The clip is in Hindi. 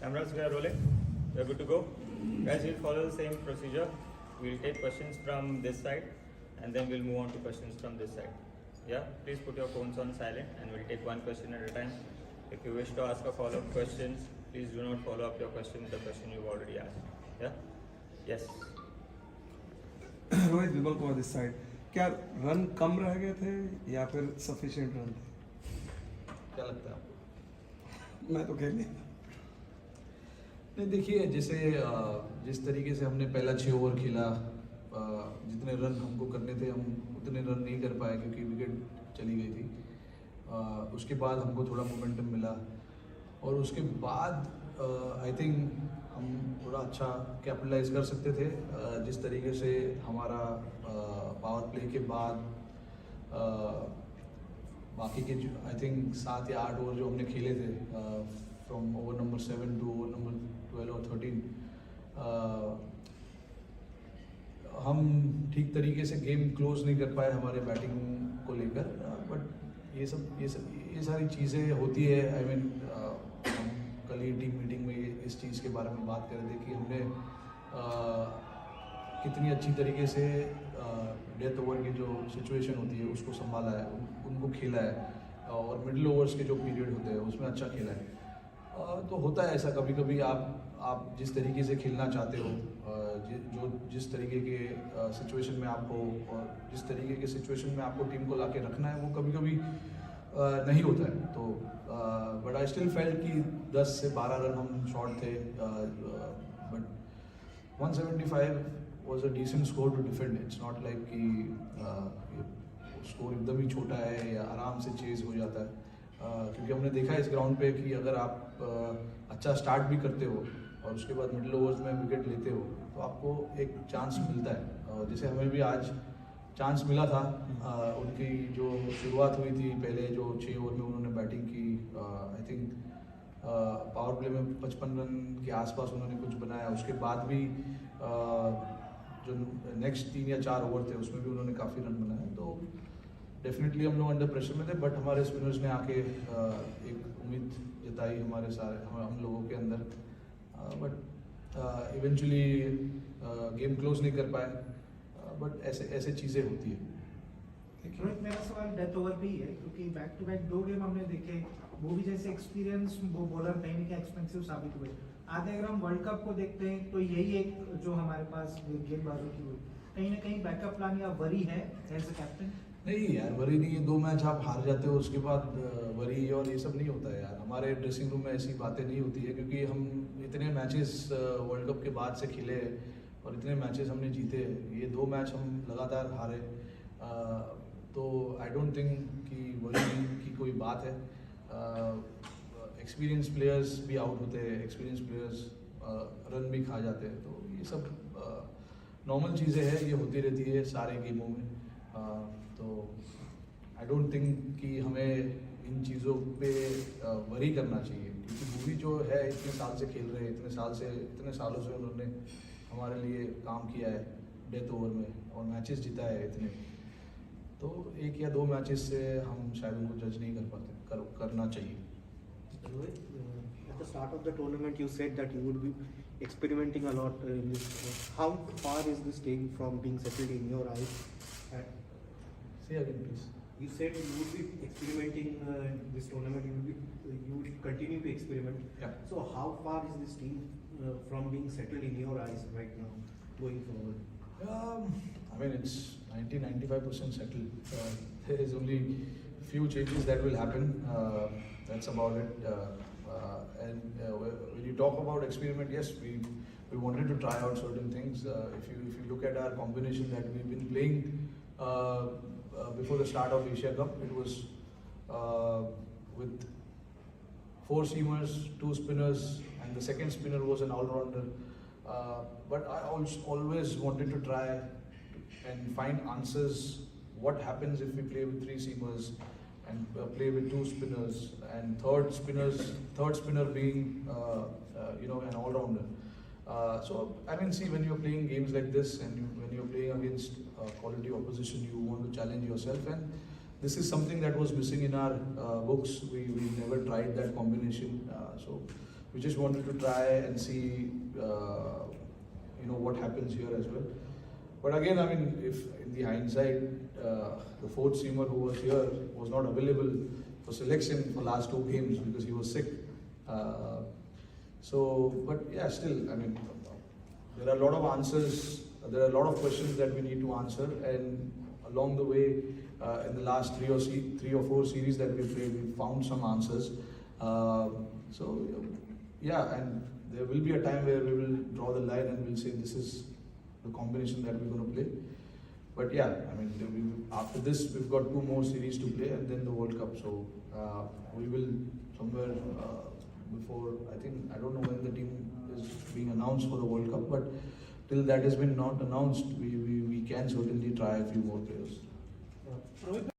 Cameras, we are rolling. We are good to go. Guys, we'll follow the same procedure. We'll take questions from this side and then we'll move on to questions from this side. Yeah, please put your phones on silent and we'll take one question at a time. If you wish to ask a follow-up questions, please do not follow up your question with the question you've already asked. Yeah? Yes. Rohit Vimal Kumar this side, क्या रन कम रह गए थे या फिर सफिशिएंट रन थे? क्या लगता है आपको? मैं तो खेल नहीं। नहीं, देखिए, जैसे जिस तरीके से हमने पहला 6 ओवर खेला, जितने रन हमको करने थे हम उतने रन नहीं कर पाए क्योंकि विकेट चली गई थी। उसके बाद हमको थोड़ा मोमेंटम मिला और उसके बाद आई थिंक हम थोड़ा अच्छा कैपिटलाइज कर सकते थे। जिस तरीके से हमारा पावर प्ले के बाद बाकी के आई थिंक 7 या 8 ओवर जो हमने खेले थे, from over number 7 to over number 12 और 13, हम ठीक तरीके से गेम क्लोज नहीं कर पाए हमारे बैटिंग को लेकर। बट ये सारी चीज़ें होती है। आई मीन, हम कल ही टीम मीटिंग में इस चीज़ के बारे में बात कर रहे थे कि हमने कितनी अच्छी तरीके से डेथ ओवर की जो सिचुएशन होती है उसको संभाला है, उनको खेला है और मिडिल ओवर्स के जो पीरियड होते हैं उसमें अच्छा खेला है। तो होता है ऐसा कभी कभी, आप जिस तरीके से खेलना चाहते हो, जिस तरीके के सिचुएशन में आपको और जिस तरीके के सिचुएशन में आपको टीम को लाके रखना है वो कभी कभी नहीं होता है। तो बट आई स्टिल फेल्ट कि 10 से 12 रन हम शॉर्ट थे, but 175 was a decent score to defend. It's not like कि स्कोर एकदम ही छोटा है या आराम से चेज हो जाता है, क्योंकि हमने देखा है इस ग्राउंड पे कि अगर आप अच्छा स्टार्ट भी करते हो और उसके बाद मिडिल ओवर्स में विकेट लेते हो तो आपको एक चांस मिलता है। जैसे हमें भी आज चांस मिला था। उनकी जो शुरुआत हुई थी पहले जो 6 ओवर में उन्होंने बैटिंग की, आई थिंक पावर प्ले में 55 रन के आसपास उन्होंने कुछ बनाया। उसके बाद भी जो नेक्स्ट 3 या 4 ओवर थे उसमें भी उन्होंने काफ़ी रन बनाए। तो डेफिनेटली हम लोग अंडर प्रेशर में थे, बट हमारे स्पिनर्स ने आके एक उम्मीद जताई हम लोगों के अंदर, बट इवेंचुअली गेम क्लोज नहीं कर पाए। बट ऐसे चीज़ें होती है। रोहित, मेरा सवाल डेथ ओवर पे ही है क्योंकि बैक टू बैक 2 गेम हमने देखे, वो भी जैसे एक्सपीरियंस वो बॉलर कहीं ना कहीं एक्सपेंसिव साबित हुए। आगे अगर हम वर्ल्ड कप को देखते हैं तो यही एक जो हमारे पास गेंदबाजों की हुई, कहीं ना कहीं बैकअप प्लान या वरी है एज अ कैप्टन? नहीं यार, वरी नहीं है। 2 मैच आप हार जाते हो उसके बाद वरी और ये सब नहीं होता है यार। हमारे ड्रेसिंग रूम में ऐसी बातें नहीं होती है क्योंकि हम इतने मैचेस वर्ल्ड कप के बाद से खेले और इतने मैचेस हमने जीते। ये 2 मैच हम लगातार हारे, तो आई डोंट थिंक कि वरी की कोई बात है। एक्सपीरियंस प्लेयर्स भी आउट होते हैं, एक्सपीरियंस प्लेयर्स रन भी खा जाते हैं, तो ये सब नॉर्मल चीज़ें हैं, ये होती रहती है सारे गेमों में। तो आई डोंट थिंक कि हमें इन चीज़ों पे वरी करना चाहिए क्योंकि भुवी जो है इतने साल से खेल रहे हैं, इतने सालों से उन्होंने हमारे लिए काम किया है डेथ ओवर में और मैचेस जीता है इतने। तो 1 या 2 मैचेस से हम शायद उनको जज नहीं कर पाते, करना चाहिए। Rohit, at the start of the tournament, you said that you would be experimenting a lot in this. How far is this game from being settled in your eyes? Say again, please. You said you would be experimenting in this tournament. You would continue to experiment. Yeah. So how far is this team from being settled in your eyes right now, going forward? I mean, it's 90-95% settled. There is only few changes that will happen. That's about it. And when you talk about experiment, yes, we wanted to try out certain things. If you look at our combination that we've been playing before the start of Asia Cup, it was with 4 seamers, 2 spinners, and the second spinner was an all-rounder. But I always wanted to try and find answers. What happens if we play with 3 seamers and play with 2 spinners and third spinner being an all-rounder. So I mean, see, when you're playing games like this and when you're playing against quality opposition, you want to challenge yourself, and this is something that was missing in our books. We never tried that combination, so we just wanted to try and see, what happens here as well. But again, I mean, if in the hindsight, the fourth seamer who was here was not available for selection for last 2 games because he was sick. But yeah, still, I mean, there are a lot of answers. There are a lot of questions that we need to answer, and along the way, in the last 3 or 4 series that we played, we found some answers. Yeah, and there will be a time where we will draw the line and we'll say this is the combination that we're going to play. But yeah, I mean, after this, we've got 2 more series to play and then the World Cup. So we will somewhere before, I don't know when the team is being announced for the World Cup, but till that has been not announced, we can certainly try a few more players. Rohit